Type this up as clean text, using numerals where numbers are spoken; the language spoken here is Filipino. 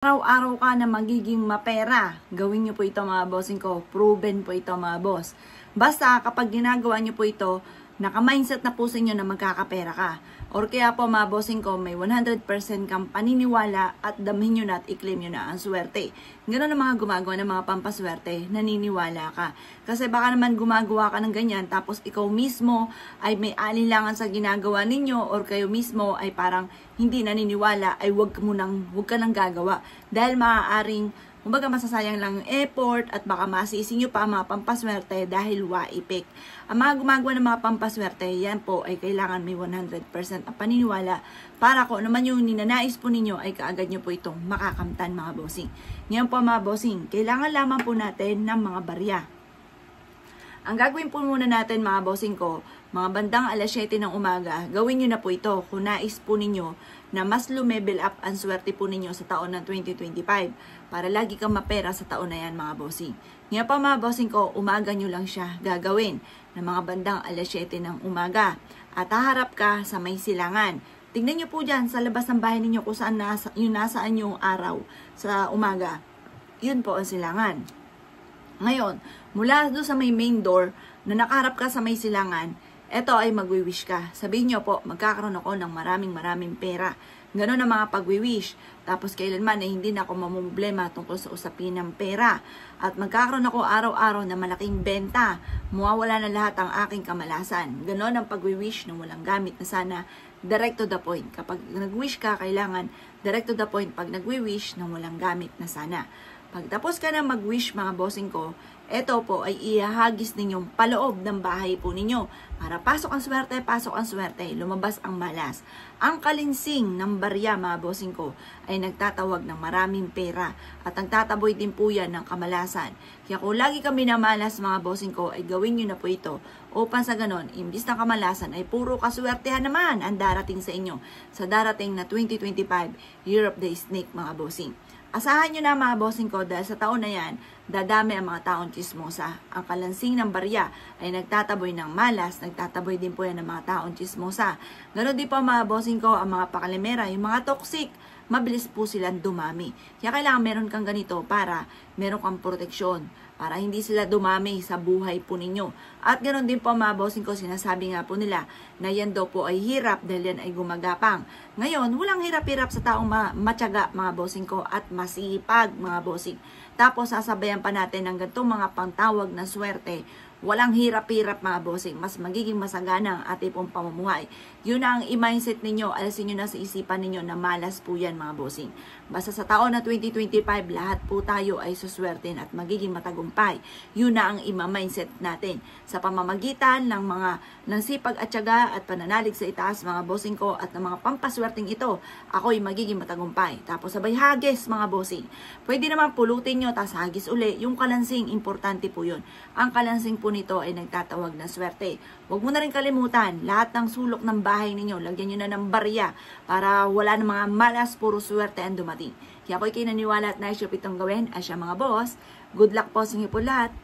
Araw-araw ka na magiging mapera. Gawin nyo po ito mga bossing ko. Proven po ito mga boss. Basta kapag ginagawa nyo po ito, naka-mindset na po sa inyo na magkakapera ka. Or kaya po mga bossing ko, may 100% kang paniniwala at damhin nyo na at i-claim nyo na ang swerte. Ganoon ang mga gumagawa ng mga pampaswerte, naniniwala ka. Kasi baka naman gumagawa ka ng ganyan, tapos ikaw mismo ay may alinlangan sa ginagawa ninyo or kayo mismo ay parang hindi naniniwala, ay wag ka nang gagawa. Dahil maaaring kumbaga masasayang lang effort at baka masisi nyo pa mga pampaswerte dahil waipik. Ang mga gumagawa ng mga pampaswerte, yan po ay kailangan may 100% ang paniniwala para kung naman yung ninanais po ninyo ay kaagad nyo po itong makakamtan mga bossing. Ngayon po mga bossing, kailangan lamang po natin ng mga barya. Ang gagawin po muna natin mga bossing ko, mga bandang alas 7 ng umaga, gawin nyo na po ito kung nais po ninyo na mas lumevel up ang swerte po ninyo sa taon ng 2025 para lagi kang mapera sa taon na yan mga bossing. Ngayon pa mga bossing ko, umaga nyo lang siya gagawin ng mga bandang alas 7 ng umaga at haharap ka sa may silangan. Tingnan nyo po dyan sa labas ng bahay ninyo kung saan nasaan yung araw sa umaga. Yun po ang silangan. Ngayon, mula doon sa may main door na nakaharap ka sa may silangan, eto ay magwi-wish ka. Sabihin nyo po, magkakaroon ako ng maraming pera. Ganon ang mga pagwi-wish. Tapos kailanman ay hindi na ako mamumblema tungkol sa usapin ng pera. At magkakaroon ako araw-araw na malaking benta. Mawawala na lahat ang aking kamalasan. Ganon ang pagwi-wish ng walang gamit na sana direct to the point. Kapag nag-wish ka, kailangan direct to the point pag nagwi-wish ng walang gamit na sana. Pagtapos ka na mag-wish mga bossing ko, ito po ay ihahagis ninyong paloob ng bahay po ninyo. Para pasok ang swerte, lumabas ang malas. Ang kalinsing ng barya mga bossing ko ay nagtatawag ng maraming pera at nagtataboy din po yan ng kamalasan. Kaya kung lagi kami namalas mga bossing ko, ay gawin nyo na po ito. Upang sa ganon, imbis ng kamalasan ay puro kaswertehan naman ang darating sa inyo sa darating na 2025 Year of the Snake mga bossing. Asahan nyo na mga bossing ko dahil sa taon na yan, dadami ang mga taong chismosa. Ang kalansing ng barya ay nagtataboy ng malas, nagtataboy din po yan ng mga taong chismosa. Ganon din po mga bossing ko, ang mga pakalimera, yung mga toxic, mabilis po silang dumami. Kaya kailangan meron kang ganito para meron kang proteksyon, para hindi sila dumami sa buhay po ninyo. At ganoon din po mga bossing ko, sinasabi nga po nila na yan daw po ay hirap dahil yan ay gumagapang. Ngayon, walang hirap-hirap sa taong matyaga mga bossing ko at masipag mga bossing. Tapos sasabayan pa natin ng ganitong mga pangtawag na swerte. Walang hirap-hirap mga bossing, mas magiging masagana ang ating pong pamumuhay. Yun na ang i-mindset ninyo, alasin nyo na sa isipan ninyo na malas po yan mga bossing. Basta sa taon na 2025, lahat po tayo ay suswerten at magiging matagumpay. Yun na ang ima-mindset natin. Sa pamamagitan ng sipag at tiyaga at pananalig sa itaas mga bossing ko at ng mga pampaswerteng ito, ako'y magiging matagumpay. Tapos sabay hagis mga bossing. Pwede naman pulutin nyo, tapos hagis uli. Yung kalansing, importante po yun. Ang kalansing po nito ay nagtatawag na swerte. Huwag mo na rin kalimutan, lahat ng sulok ng bahay ninyo, lagyan nyo na ng barya para wala ng mga malas, puro swerte ang dumating. Kaya ako'y kinaniwala at naisip itong gawin, ay siya mga boss. Good luck po sa inyo po lahat.